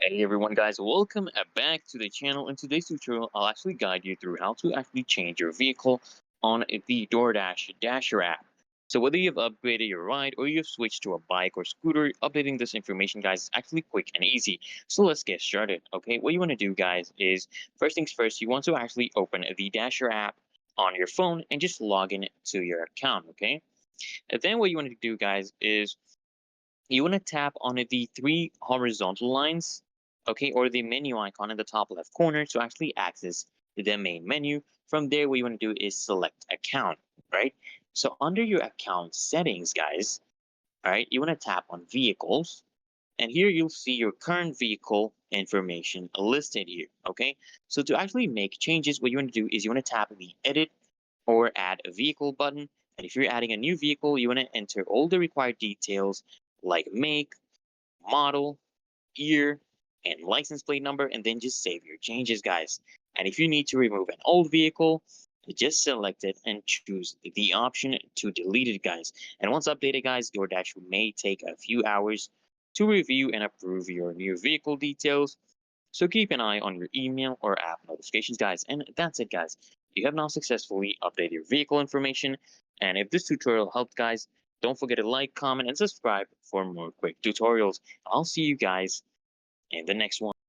Hey everyone guys, welcome back to the channel. In today's tutorial, I'll actually guide you through how to actually change your vehicle on the Doordash Dasher app. So whether you've upgraded your ride or you've switched to a bike or scooter, updating this information guys is actually quick and easy. So let's get started, okay? What you want to do guys is, first things first, you want to actually open the Dasher app on your phone and just log in to your account, okay? And then what you want to do guys is you want to tap on the three horizontal lines, okay, or the menu icon in the top left corner to actually access the main menu. From there, what you want to do is select account, right? So under your account settings, guys, all right, you want to tap on vehicles, and here you'll see your current vehicle information listed here, okay? So to actually make changes, what you want to do is you want to tap the edit or add a vehicle button. And if you're adding a new vehicle, you want to enter all the required details like make, model, year, and license plate number, and then just save your changes, guys. And if you need to remove an old vehicle, just select it and choose the option to delete it, guys. And once updated, guys, DoorDash may take a few hours to review and approve your new vehicle details. So keep an eye on your email or app notifications, guys. And that's it, guys. You have now successfully updated your vehicle information. And if this tutorial helped, guys, don't forget to like, comment, and subscribe for more quick tutorials. I'll see you guys in the next one.